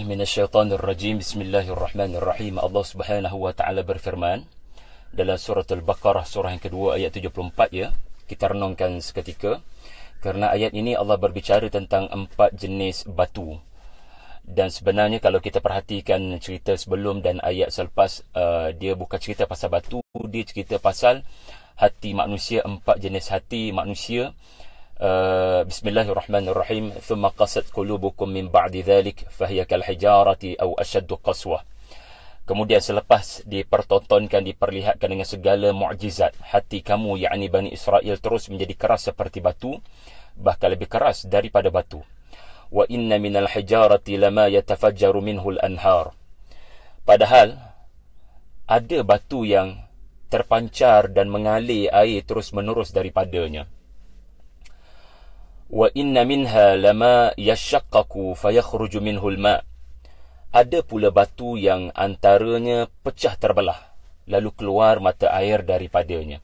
Minasyaitanirrajim. Bismillahirrahmanirrahim. Allah Subhanahu wa taala berfirman dalam surah Al-Baqarah surah yang kedua ayat 74 ya. Kita renungkan seketika kerana ayat ini Allah berbicara tentang 4 jenis batu. Dan sebenarnya kalau kita perhatikan cerita sebelum dan ayat selepas, dia bukan cerita pasal batu, dia cerita pasal hati manusia, 4 jenis hati manusia. Bismillahirrahmanirrahim. Thumma qasat qulubukum min ba'di dhalik fahiya kal hijarati aw ashaddu qaswah. Kemudian selepas dipertontonkan, diperlihatkan dengan segala mukjizat, hati kamu yakni Bani Israel terus menjadi keras seperti batu, bahkan lebih keras daripada batu. Wa inna minal hijarati lama yatafajjaru minhu al-anhar. Padahal ada batu yang terpancar dan mengalir air terus menerus daripadanya. Wa inna minha lama yashaqqaqu fayakhruju minhu al-ma'. Ada pula batu yang antaranya pecah terbelah lalu keluar mata air daripadanya.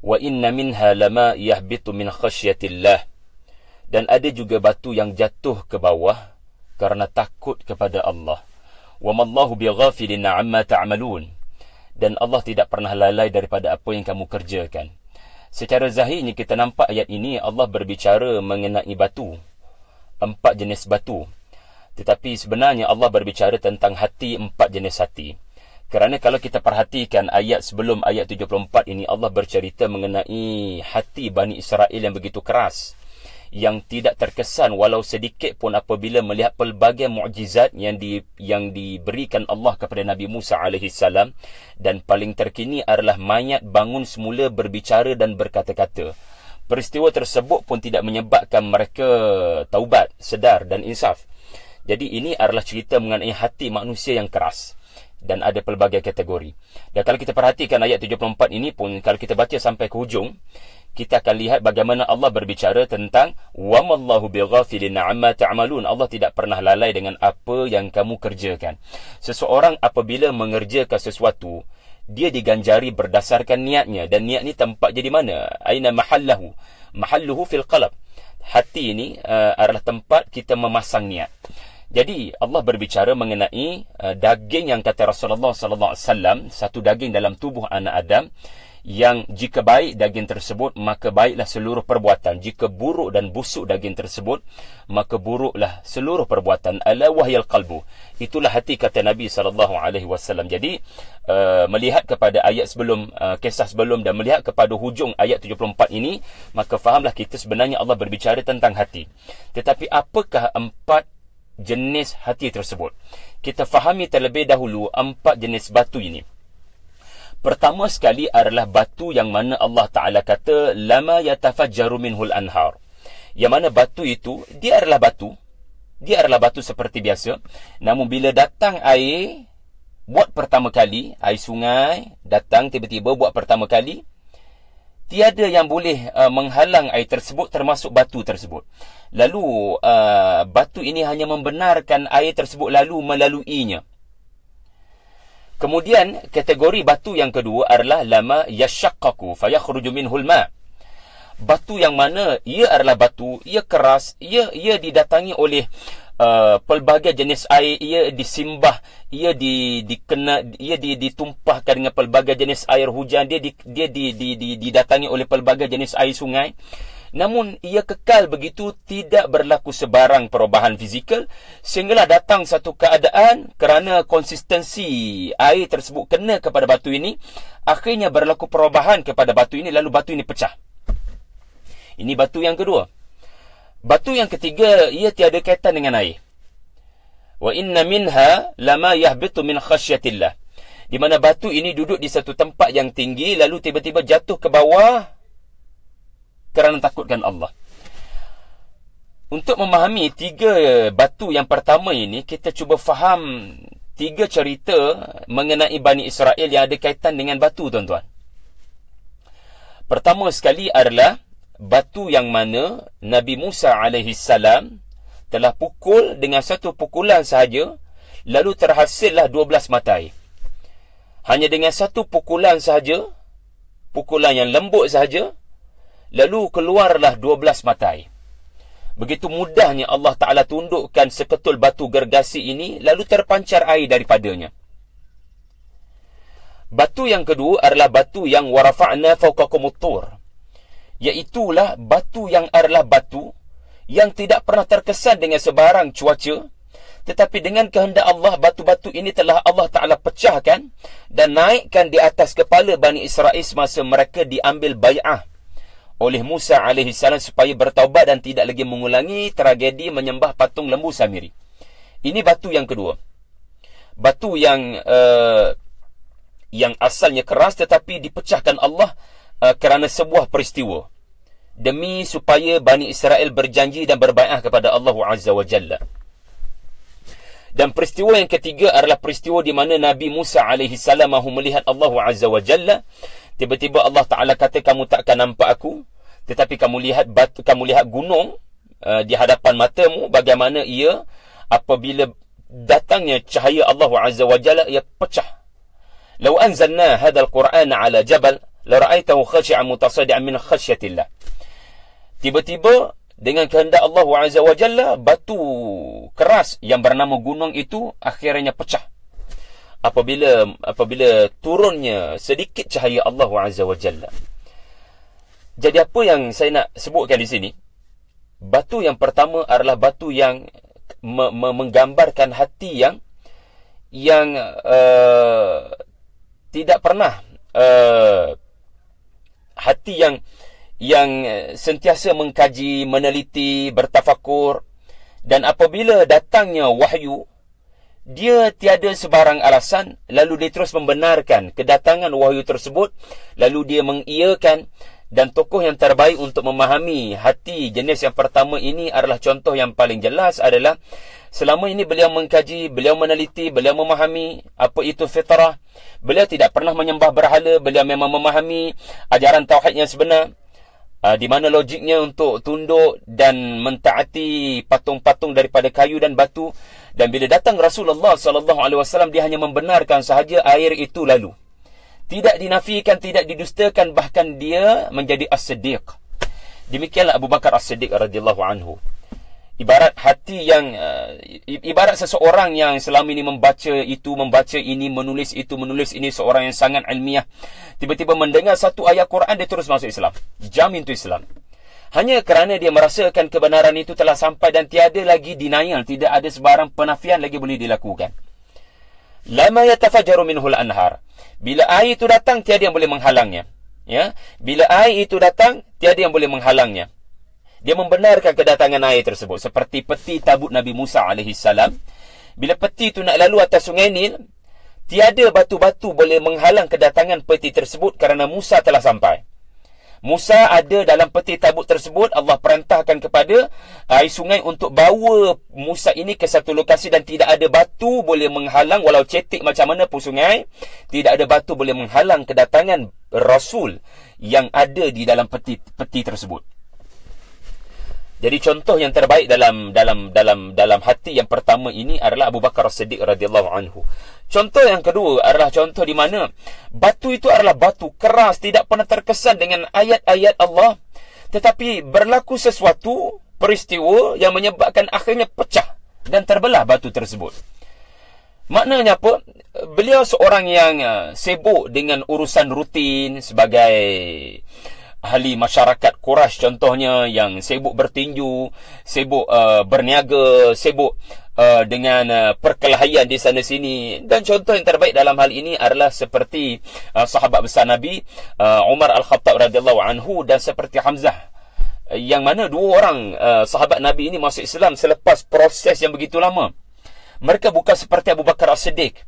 Wa inna minha lama yahbitu min khasyatillah. Dan ada juga batu yang jatuh ke bawah kerana takut kepada Allah. Wa mallahu bighafilin 'amma ta'malun. Dan Allah tidak pernah lalai daripada apa yang kamu kerjakan. Secara zahirnya kita nampak ayat ini Allah berbicara mengenai batu, 4 jenis batu. Tetapi sebenarnya Allah berbicara tentang hati, 4 jenis hati. Kerana kalau kita perhatikan ayat sebelum ayat 74 ini, Allah bercerita mengenai hati Bani Israel yang begitu keras, yang tidak terkesan walau sedikit pun apabila melihat pelbagai mukjizat yang diberikan Allah kepada Nabi Musa AS. Dan paling terkini adalah mayat bangun semula berbicara dan berkata-kata. Peristiwa tersebut pun tidak menyebabkan mereka taubat, sedar dan insaf. Jadi ini adalah cerita mengenai hati manusia yang keras. Dan ada pelbagai kategori. Dan kalau kita perhatikan ayat 74 ini pun, kalau kita baca sampai ke hujung, kita akan lihat bagaimana Allah berbicara tentang wa mallahu bighafilin 'amma ta'malun. Allah tidak pernah lalai dengan apa yang kamu kerjakan. Seseorang apabila mengerjakan sesuatu, dia diganjari berdasarkan niatnya. Dan niat ni tempat jadi mana? Aina mahallahu? Mahalluhu fil qalb. Hati ini adalah tempat kita memasang niat. Jadi Allah berbicara mengenai daging yang kata Rasulullah sallallahu alaihi wasallam, satu daging dalam tubuh anak Adam, yang jika baik daging tersebut maka baiklah seluruh perbuatan, jika buruk dan busuk daging tersebut maka buruklah seluruh perbuatan. Ala wahyal qalbu. Itulah hati kata Nabi sallallahu alaihi wasallam. Jadi melihat kepada ayat sebelum, kisah sebelum dan melihat kepada hujung ayat 74 ini, maka fahamlah kita sebenarnya Allah berbicara tentang hati. Tetapi apakah 4 jenis hati tersebut? Kita fahami terlebih dahulu 4 jenis batu ini. Pertama sekali adalah batu yang mana Allah Ta'ala kata lama yatafajjaru minhul anhar. Yang mana batu itu, dia adalah batu seperti biasa. Namun bila datang air, buat pertama kali, air sungai datang tiba-tiba buat pertama kali, tiada yang boleh menghalang air tersebut, termasuk batu tersebut. Lalu batu ini hanya membenarkan air tersebut lalu melaluinya. Kemudian kategori batu yang kedua adalah lama yashaqqaqu fayakhruju minhul ma'. Batu yang mana ia adalah batu, ia keras, ia didatangi oleh pelbagai jenis air, ia disimbah, ia ditumpahkan dengan pelbagai jenis air hujan, dia didatangi oleh pelbagai jenis air sungai. Namun ia kekal begitu, tidak berlaku sebarang perubahan fizikal, sehinggalah datang satu keadaan kerana konsistensi air tersebut kena kepada batu ini, akhirnya berlaku perubahan kepada batu ini, lalu batu ini pecah. Ini batu yang kedua. Batu yang ketiga, ia tiada kaitan dengan air. Wa inna minha lama yahbitu min khasyatillah. Di mana batu ini duduk di satu tempat yang tinggi lalu tiba-tiba jatuh ke bawah kerana takutkan Allah. Untuk memahami 3 batu yang pertama ini, kita cuba faham 3 cerita mengenai Bani Israel yang ada kaitan dengan batu, tuan-tuan. Pertama sekali adalah batu yang mana Nabi Musa AS telah pukul dengan satu pukulan sahaja, lalu terhasillah 12 mata air. Hanya dengan satu pukulan sahaja, pukulan yang lembut sahaja, lalu keluarlah 12 mata air. Begitu mudahnya Allah Ta'ala tundukkan seketul batu gergasi ini, lalu terpancar air daripadanya. Batu yang kedua adalah batu yang warafa'na fawqakumut tur, iaitulah batu yang adalah batu yang tidak pernah terkesan dengan sebarang cuaca, tetapi dengan kehendak Allah, batu-batu ini telah Allah Ta'ala pecahkan dan naikkan di atas kepala Bani Israel semasa mereka diambil bai'ah oleh Musa AS supaya bertaubat dan tidak lagi mengulangi tragedi menyembah patung lembu Samiri. Ini batu yang kedua. Batu yang asalnya keras tetapi dipecahkan Allah kerana sebuah peristiwa, demi supaya Bani Israel berjanji dan berbai'ah kepada Allah Azza wa Jalla. Dan peristiwa yang ketiga adalah peristiwa di mana Nabi Musa AS mahu melihat Allah Azza wa Jalla. Tiba-tiba Allah Ta'ala kata, kamu takkan nampak aku, tetapi kamu lihat batu, kamu lihat gunung di hadapan matamu, bagaimana ia apabila datangnya cahaya Allah Azza wa Jalla, ia pecah. Lau anzalna hadzal Qur'ana ala jabal la ra'aitahu khashi'an mutasaddian min khasyatillah. Tiba-tiba dengan kehendak Allah Azza wa Jalla, batu keras yang bernama gunung itu akhirnya pecah apabila turunnya sedikit cahaya Allah Azza wa Jalla. Jadi apa yang saya nak sebutkan di sini, batu yang pertama adalah batu yang menggambarkan hati yang tidak pernah hati yang sentiasa mengkaji, meneliti, bertafakur, dan apabila datangnya wahyu, dia tiada sebarang alasan, lalu dia terus membenarkan kedatangan wahyu tersebut, lalu dia mengiyakan. Dan tokoh yang terbaik untuk memahami hati jenis yang pertama ini adalah, contoh yang paling jelas adalah, selama ini beliau mengkaji, beliau meneliti, beliau memahami apa itu fitrah. Beliau tidak pernah menyembah berhala, beliau memang memahami ajaran tauhid yang sebenar, di mana logiknya untuk tunduk dan mentaati patung-patung daripada kayu dan batu. Dan bila datang Rasulullah SAW, dia hanya membenarkan sahaja air itu lalu. Tidak dinafikan, tidak didustakan, bahkan dia menjadi as-siddiq. Demikianlah Abu Bakar as-Siddiq radhiyallahu anhu. Ibarat hati yang ibarat seseorang yang selama ini membaca itu, membaca ini, menulis itu, menulis ini, seorang yang sangat ilmiah, tiba-tiba mendengar satu ayat Quran, dia terus masuk Islam, jamin itu Islam. Hanya kerana dia merasakan kebenaran itu telah sampai dan tiada lagi denial, tidak ada sebarang penafian lagi boleh dilakukan. Lama yatafajjaru minhul anhar. Bila air itu datang, tiada yang boleh menghalangnya. Ya, bila air itu datang, tiada yang boleh menghalangnya. Dia membenarkan kedatangan air tersebut, seperti peti tabut Nabi Musa alaihissalam. Bila peti itu nak lalu atas sungai Nil, tiada batu-batu boleh menghalang kedatangan peti tersebut kerana Musa telah sampai. Musa ada dalam peti tabut tersebut. Allah perintahkan kepada air sungai untuk bawa Musa ini ke satu lokasi, dan tidak ada batu boleh menghalang, walau cetek macam mana pun sungai, tidak ada batu boleh menghalang kedatangan Rasul yang ada di dalam peti tersebut. Jadi contoh yang terbaik dalam hati yang pertama ini adalah Abu Bakar As-Siddiq radhiyallahu anhu. Contoh yang kedua adalah contoh di mana batu itu adalah batu keras, tidak pernah terkesan dengan ayat-ayat Allah, tetapi berlaku sesuatu peristiwa yang menyebabkan akhirnya pecah dan terbelah batu tersebut. Maknanya apa? Beliau seorang yang sibuk dengan urusan rutin sebagai ahli masyarakat Quraisy contohnya, yang sibuk bertinju, sibuk berniaga, sibuk dengan perkelahian di sana sini. Dan contoh yang terbaik dalam hal ini adalah seperti sahabat besar Nabi Umar Al-Khattab radhiyallahu anhu, dan seperti Hamzah, yang mana dua orang sahabat Nabi ini masuk Islam selepas proses yang begitu lama. Mereka bukan seperti Abu Bakar As-Siddiq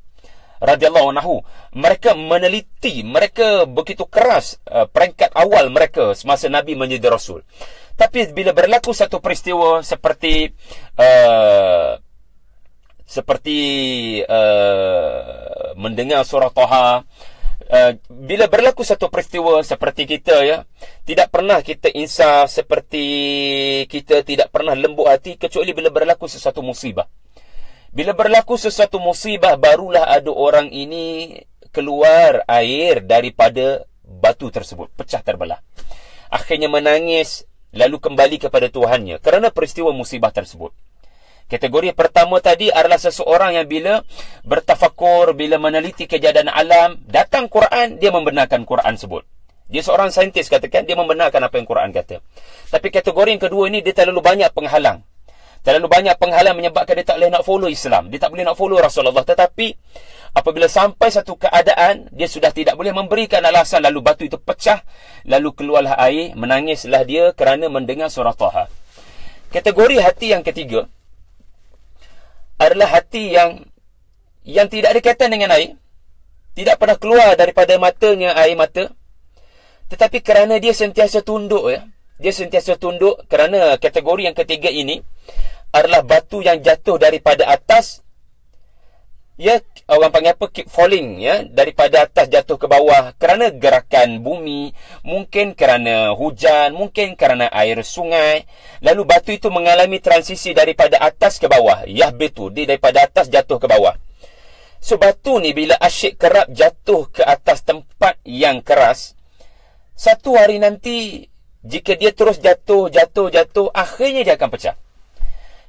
radhiyallahu anhu. Mereka meneliti, mereka begitu keras peringkat awal mereka semasa Nabi menjadi Rasul. Tapi bila berlaku satu peristiwa seperti mendengar surah Taha, bila berlaku satu peristiwa seperti kita, ya, tidak pernah kita insaf, seperti kita tidak pernah lembut hati kecuali bila berlaku sesuatu musibah. Bila berlaku sesuatu musibah, barulah ada orang ini keluar air daripada batu tersebut, pecah terbelah. Akhirnya menangis, lalu kembali kepada Tuhannya kerana peristiwa musibah tersebut. Kategori pertama tadi adalah seseorang yang bila bertafakur, bila meneliti kejadian alam, datang Quran, dia membenarkan Quran tersebut. Dia seorang saintis, katakan, dia membenarkan apa yang Quran kata. Tapi kategori yang kedua ini, dia terlalu banyak penghalang. Terlalu banyak penghalang menyebabkan dia tak boleh nak follow Islam. Dia tak boleh nak follow Rasulullah. Tetapi apabila sampai satu keadaan, dia sudah tidak boleh memberikan alasan, lalu batu itu pecah, lalu keluarlah air, menangislah dia kerana mendengar surah Taha. Kategori hati yang ketiga adalah hati yang tidak ada kaitan dengan air, tidak pernah keluar daripada matanya air mata, tetapi kerana dia sentiasa tunduk, dia sentiasa tunduk. Kerana kategori yang ketiga ini adalah batu yang jatuh daripada atas, orang panggil apa, keep falling, daripada atas jatuh ke bawah kerana gerakan bumi, mungkin kerana hujan, mungkin kerana air sungai, lalu batu itu mengalami transisi daripada atas ke bawah, yahbitu, dia daripada atas jatuh ke bawah. So batu ni bila asyik kerap jatuh ke atas tempat yang keras, satu hari nanti jika dia terus jatuh, akhirnya dia akan pecah.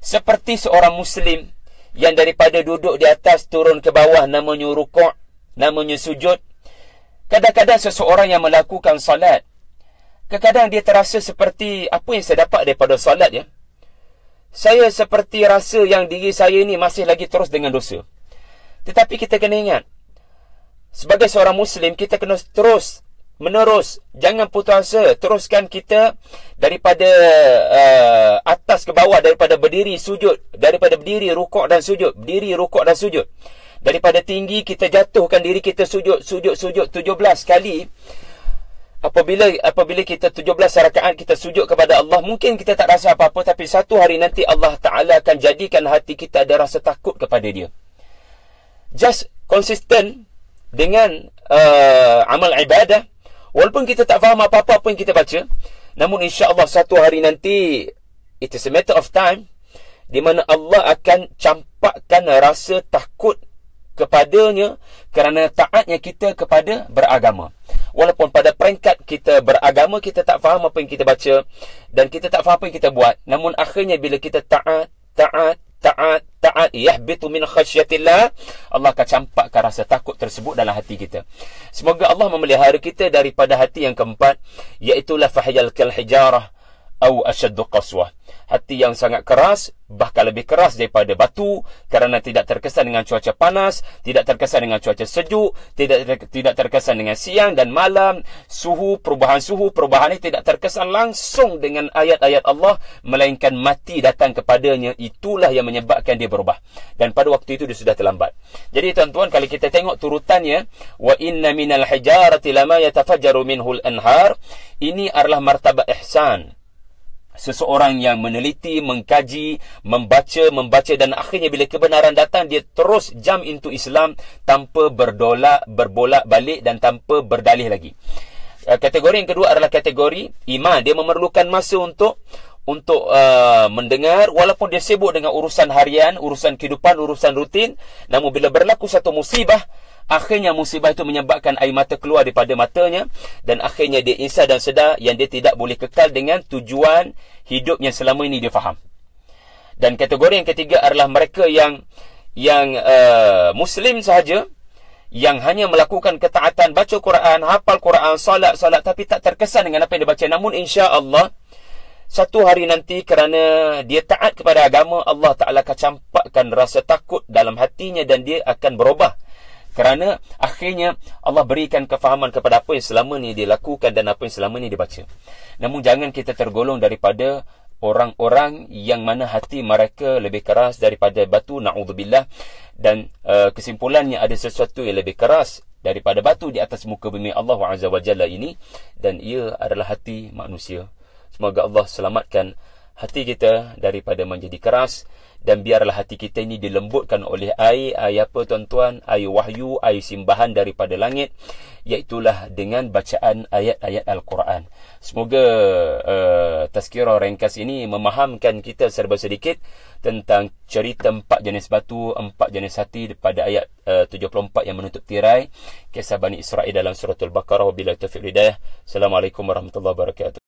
Seperti seorang Muslim yang daripada duduk di atas turun ke bawah, namanya rukuk, namanya sujud. Kadang-kadang seseorang yang melakukan salat, kadang-kadang dia terasa seperti, apa yang saya dapat daripada salat, saya seperti rasa yang diri saya ni masih lagi terus dengan dosa. Tetapi kita kena ingat, sebagai seorang Muslim, kita kena terus menerus, jangan putus asa, teruskan kita daripada atas ke bawah, daripada berdiri sujud, daripada berdiri rukuk dan sujud, berdiri rukuk dan sujud, daripada tinggi kita jatuhkan diri kita sujud 17 kali. Apabila kita 17 rakaat kita sujud kepada Allah, mungkin kita tak rasa apa-apa, tapi satu hari nanti Allah Ta'ala akan jadikan hati kita ada rasa takut kepada dia. Just konsisten dengan amal ibadah. Walaupun kita tak faham apa-apa yang kita baca, namun insya-Allah satu hari nanti, it is a matter of time, di mana Allah akan campakkan rasa takut kepadanya kerana taatnya kita kepada beragama. Walaupun pada peringkat kita beragama, kita tak faham apa yang kita baca dan kita tak faham apa yang kita buat, namun akhirnya bila kita taat, yahbitu min khasyatillah, Allah akan campakkan rasa takut tersebut dalam hati kita. Semoga Allah memelihara kita daripada hati yang keempat, iaitu la fahyal kal hijarah atau asyaddu qaswah, hati yang sangat keras, bahkan lebih keras daripada batu, kerana tidak terkesan dengan cuaca panas, tidak terkesan dengan cuaca sejuk, tidak terkesan dengan siang dan malam, perubahan ini tidak terkesan langsung dengan ayat-ayat Allah, melainkan mati datang kepadanya, itulah yang menyebabkan dia berubah. Dan pada waktu itu dia sudah terlambat. Jadi tuan-tuan, kalau kita tengok turutannya, wa inna minal hijarati lama yatafajjaru minhul anhar, ini adalah martabat ihsan. Seseorang yang meneliti, mengkaji, membaca dan akhirnya bila kebenaran datang, dia terus jump into Islam tanpa berbolak balik dan tanpa berdalih lagi. Kategori yang kedua adalah kategori iman. Dia memerlukan masa untuk mendengar, walaupun dia sibuk dengan urusan harian, urusan kehidupan, urusan rutin. Namun bila berlaku satu musibah, akhirnya musibah itu menyebabkan air mata keluar daripada matanya, dan akhirnya dia insaf dan sedar yang dia tidak boleh kekal dengan tujuan hidup yang selama ini dia faham. Dan kategori yang ketiga adalah mereka yang Muslim sahaja, yang hanya melakukan ketaatan, baca Quran, hafal Quran, salat, tapi tak terkesan dengan apa yang dia baca. Namun insya-Allah satu hari nanti kerana dia taat kepada agama, Allah Ta'ala akan campakkan rasa takut dalam hatinya dan dia akan berubah. Kerana akhirnya Allah berikan kefahaman kepada apa yang selama ni dia lakukan dan apa yang selama ni dia baca. Namun jangan kita tergolong daripada orang-orang yang mana hati mereka lebih keras daripada batu, na'udzubillah. Dan kesimpulannya, ada sesuatu yang lebih keras daripada batu di atas muka bumi Allah Azza wa Jalla ini, dan ia adalah hati manusia. Semoga Allah selamatkan hati kita daripada menjadi keras, dan biarlah hati kita ini dilembutkan oleh air apa tuan-tuan? Air wahyu, air simbahan daripada langit, iaitulah dengan bacaan ayat-ayat Al-Quran. Semoga tazkirah ringkas ini memahamkan kita serba sedikit tentang cerita 4 jenis batu, 4 jenis hati pada ayat 74 yang menutup tirai kisah Bani Israel dalam surah Al-Baqarah. Wabillahi taufiq hidayah. Assalamualaikum warahmatullahi wabarakatuh.